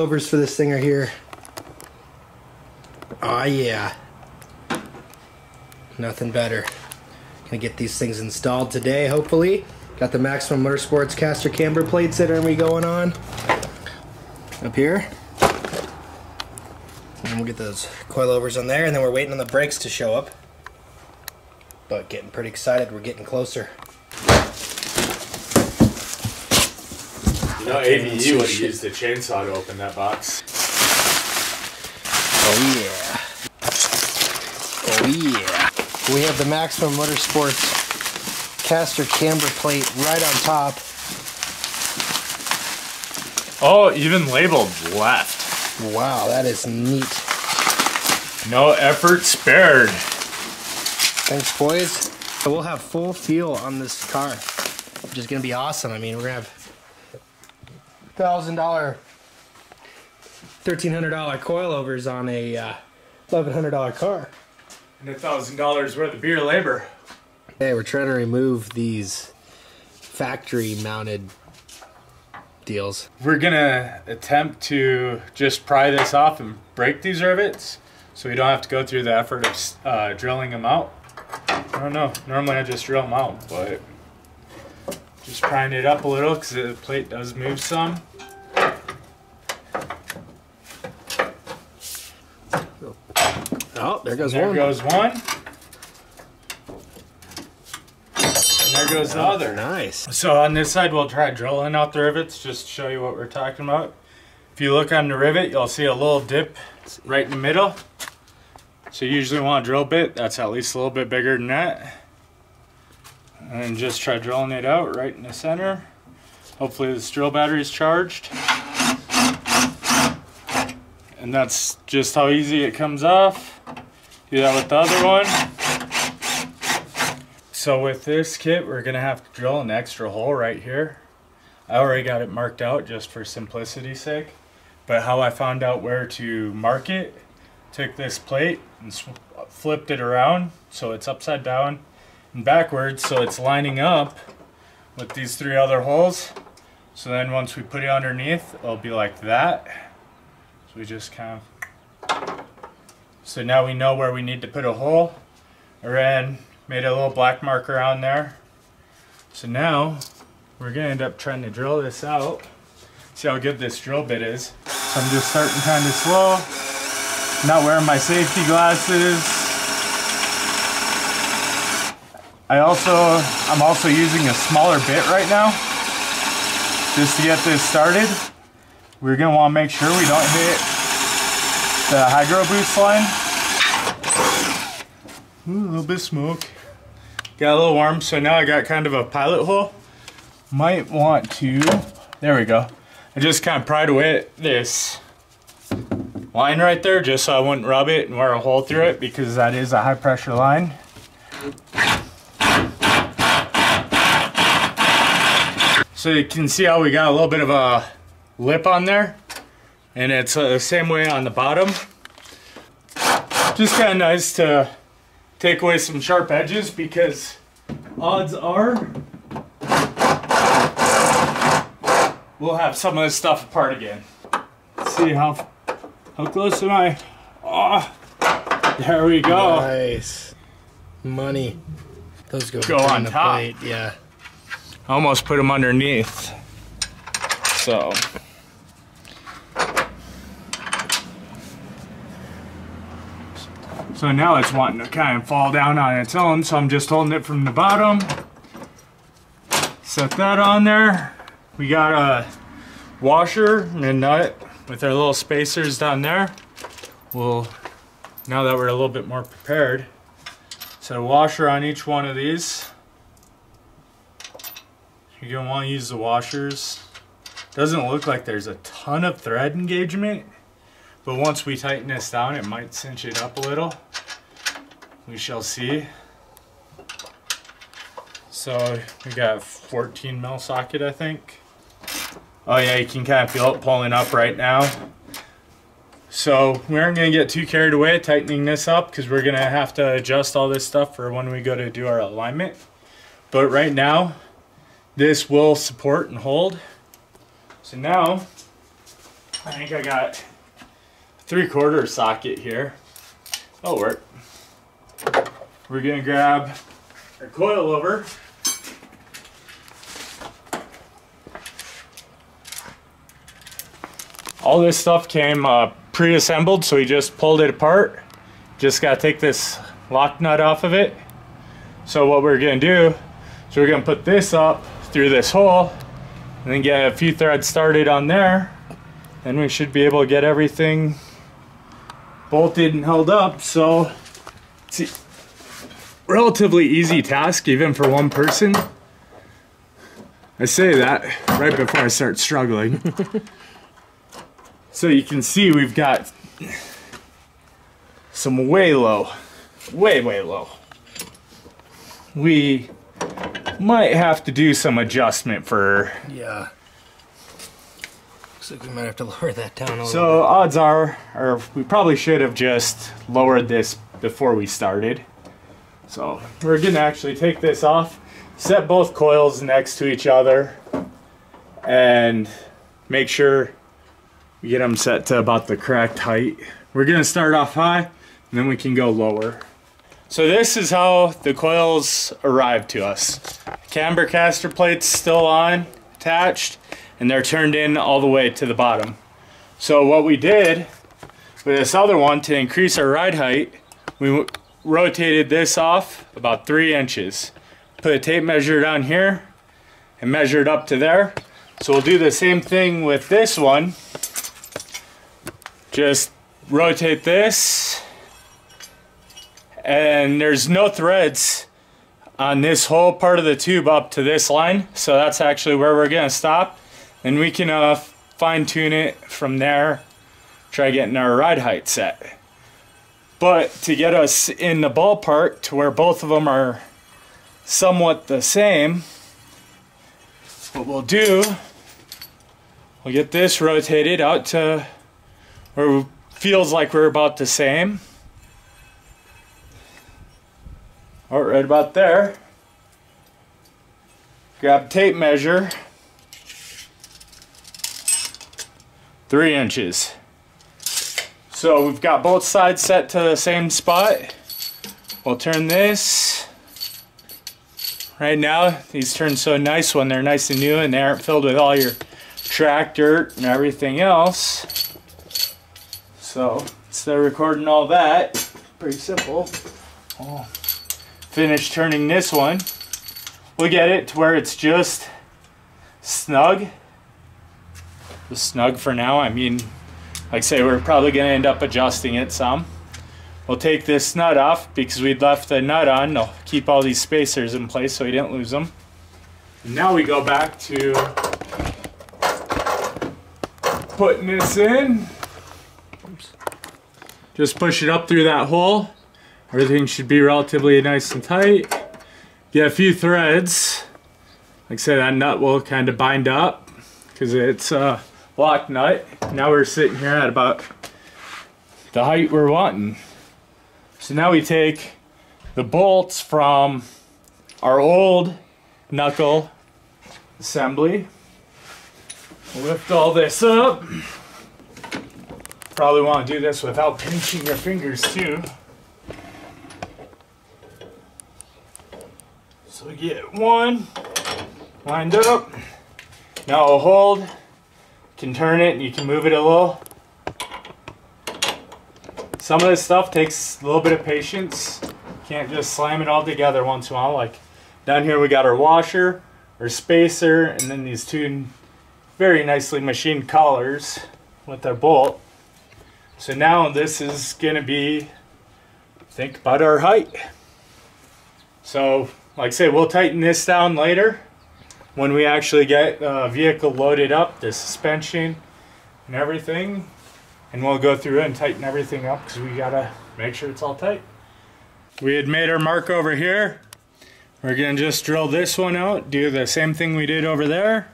coilovers for this thing are here. Oh yeah. Nothing better. Gonna get these things installed today, hopefully. Got the Maximum Motorsports Caster camber plates that are gonna be going on up here. And we'll get those coilovers on there, and then we're waiting on the brakes to show up. But getting pretty excited, we're getting closer. You know, AVE would have used a chainsaw to open that box. Oh yeah. Oh yeah. We have the Maximum Motorsports Caster camber plate right on top. Oh, even labeled left. Wow, that is neat. No effort spared. Thanks, boys. So we'll have full feel on this car, which is going to be awesome. I mean, we're going to have $1,000, $1,300 coilovers on a $1,100 car. And $1,000 worth of beer labor. Okay, we're trying to remove these factory-mounted deals. We're gonna attempt to just pry this off and break these rivets, so we don't have to go through the effort of drilling them out. I don't know. Normally I just drill them out, but just prying it up a little because the plate does move some. Oh, there goes one. one. There goes one. And there goes the other. Nice. So on this side, we'll try drilling out the rivets just to show you what we're talking about. If you look on the rivet, you'll see a little dip right in the middle. So you usually want a drill bit that's at least a little bit bigger than that. And then just try drilling it out right in the center. Hopefully this drill battery is charged. And that's just how easy it comes off. Do that with the other one. So with this kit, we're gonna have to drill an extra hole right here. I already got it marked out just for simplicity's sake. But how I found out where to mark it, took this plate and flipped it around so it's upside down and backwards, so it's lining up with these three other holes. So then once we put it underneath, it'll be like that. So we just kind of... So now we know where we need to put a hole. I made a little black marker on there. So now we're gonna end up trying to drill this out. See how good this drill bit is. So I'm just starting kind of slow. Not wearing my safety glasses. I'm also using a smaller bit right now, just to get this started. We're gonna want to make sure we don't hit the hydro boost line. Ooh, a little bit of smoke. Got a little warm, so now I got kind of a pilot hole. Might want to, there we go. I just kind of pried away at this line right there just so I wouldn't rub it and wear a hole through it, because that is a high pressure line. So you can see how we got a little bit of a lip on there, and it's the same way on the bottom. Just kind of nice to take away some sharp edges, because odds are we'll have some of this stuff apart again. Let's see how close am I? Oh, there we go. Nice. Money. Those go on the top. plate. Yeah. I almost put them underneath. So now it's wanting to kind of fall down on its own, so I'm just holding it from the bottom. Set that on there. We got a washer and a nut with our little spacers down there. Now that we're a little bit more prepared, set a washer on each one of these. You're gonna want to use the washers. Doesn't look like there's a ton of thread engagement, but once we tighten this down, it might cinch it up a little. We shall see. So we got a 14 mil socket, I think. Oh yeah, you can kind of feel it pulling up right now. So we aren't gonna get too carried away tightening this up, because we're gonna have to adjust all this stuff for when we go to do our alignment. But right now, this will support and hold. So now I think I got 3/4 socket here. That'll work. We're gonna grab our coilover. All this stuff came pre-assembled, so we just pulled it apart. Just gotta take this lock nut off of it. So what we're gonna do is we're gonna put this up through this hole and then get a few threads started on there. Then we should be able to get everything bolted and held up. So it's a relatively easy task even for one person. I say that right before I start struggling. So you can see we've got some way low, way low. We might have to do some adjustment for... Yeah. Looks like we might have to lower that down a little bit. So odds are, or we probably should have just lowered this before we started. So we're gonna actually take this off, set both coils next to each other, and make sure we get them set to about the correct height. We're gonna start off high, and then we can go lower. So this is how the coils arrived to us. Camber caster plates still on, attached, and they're turned in all the way to the bottom. So what we did with this other one, to increase our ride height, we rotated this off about 3 inches. Put a tape measure down here and measure it up to there. So we'll do the same thing with this one. Just rotate this, and there's no threads on this whole part of the tube up to this line, so that's actually where we're gonna stop, and we can fine-tune it from there, try getting our ride height set. But to get us in the ballpark to where both of them are somewhat the same, what we'll do, we'll get this rotated out to where it feels like we're about the same. All right about there. Grab tape measure, 3 inches. So we've got both sides set to the same spot. We'll turn this. Right now, these turn so nice when they're nice and new and they aren't filled with all your track dirt and everything else. So instead of recording all that, pretty simple. Oh. Finish turning this one. We'll get it to where it's just snug. Just snug for now. I mean, like I say, we're probably going to end up adjusting it some. We'll take this nut off because we'd left the nut on. They'll keep all these spacers in place so we didn't lose them. And now we go back to putting this in. Oops. Just push it up through that hole. Everything should be relatively nice and tight. Get a few threads. Like I said, that nut will kind of bind up because it's a block nut. Now we're sitting here at about the height we're wanting. So now we take the bolts from our old knuckle assembly. Lift all this up. Probably want to do this without pinching your fingers too. So we get one lined up. Now a hold, you can turn it and you can move it a little. Some of this stuff takes a little bit of patience. You can't just slam it all together once in a while. Like down here we got our washer, our spacer, and then these two very nicely machined collars with our bolt. So now this is gonna be, think about our height. So like I say, we'll tighten this down later when we actually get the vehicle loaded up, the suspension and everything. And we'll go through and tighten everything up because we gotta make sure it's all tight. We had made our mark over here. We're gonna just drill this one out, do the same thing we did over there.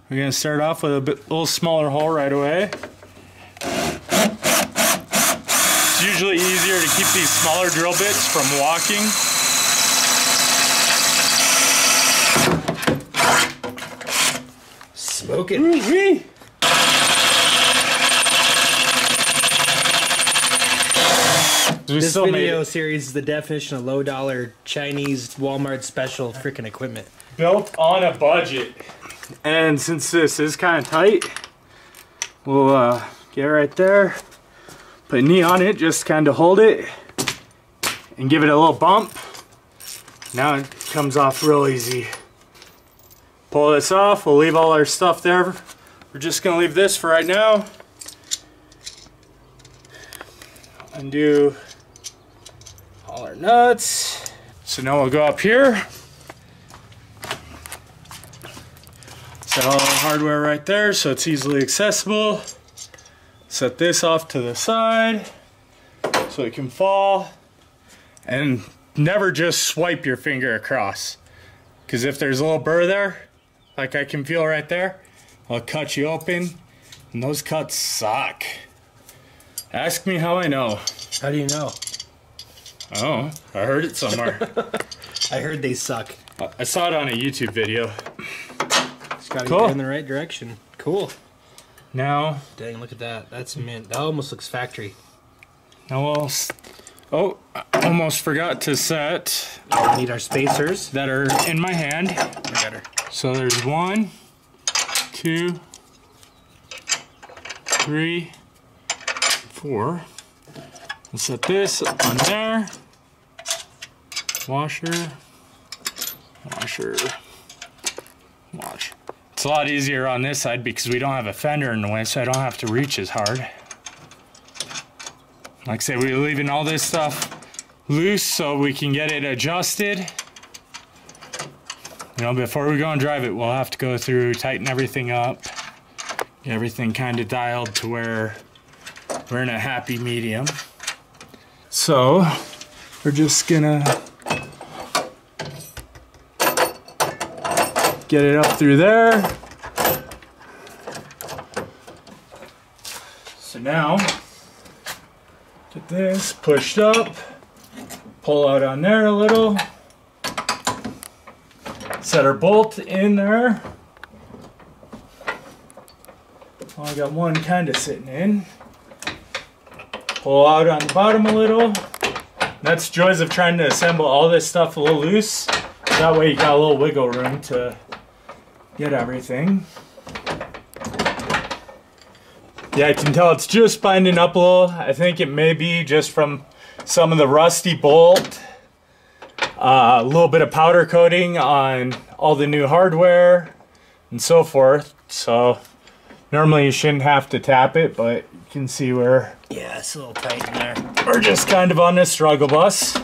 We're gonna start off with a little smaller hole right away. It's usually easier to keep these smaller drill bits from walking. Smoke it. Ooh-wee. This video series is the definition of $low Chinese Walmart special freaking equipment. Built on a budget. And since this is kind of tight, we'll get right there, put a knee on it, just kind of hold it and give it a little bump. Now it comes off real easy. Pull this off, we'll leave all our stuff there. We're just gonna leave this for right now. Undo all our nuts. So now we'll go up here. Set all our hardware right there so it's easily accessible. Set this off to the side so it can fall. And never just swipe your finger across, because if there's a little burr there, like I can feel right there, I'll cut you open, and those cuts suck. Ask me how I know. How do you know? Oh, I heard it somewhere. I heard they suck. I saw it on a YouTube video. Just gotta get in the right direction. Cool. Now, dang, look at that. That's mint. That almost looks factory. Now we'll... Oh, I almost forgot to set... We need our spacers that are in my hand. So there's 1, 2, 3, 4. We'll set this on there. Washer, washer, wash. It's a lot easier on this side because we don't have a fender in the way, so I don't have to reach as hard. Like I said, we're leaving all this stuff loose so we can get it adjusted. You know, before we go and drive it, we'll have to go through, tighten everything up, get everything kind of dialed to where we're in a happy medium. So, we're just gonna get it up through there. So now, get this pushed up, pull out on there a little, set our bolt in there. Well, I got one kind of sitting in. Pull out on the bottom a little. That's joys of trying to assemble all this stuff a little loose. That way you got a little wiggle room to get everything. Yeah, I can tell it's just binding up a little. I think it may be just from some of the rusty bolt, a little bit of powder coating on all the new hardware and so forth. So normally you shouldn't have to tap it, but you can see where, yeah, it's a little tight in there. We're just kind of on this struggle bus.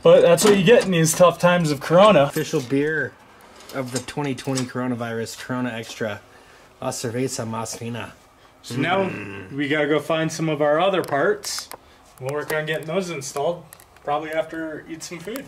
But that's what you get in these tough times of Corona. Official beer of the 2020 coronavirus, Corona Extra. La cerveza más fina. So now we gotta go find some of our other parts. We'll work on getting those installed, probably after eat some food.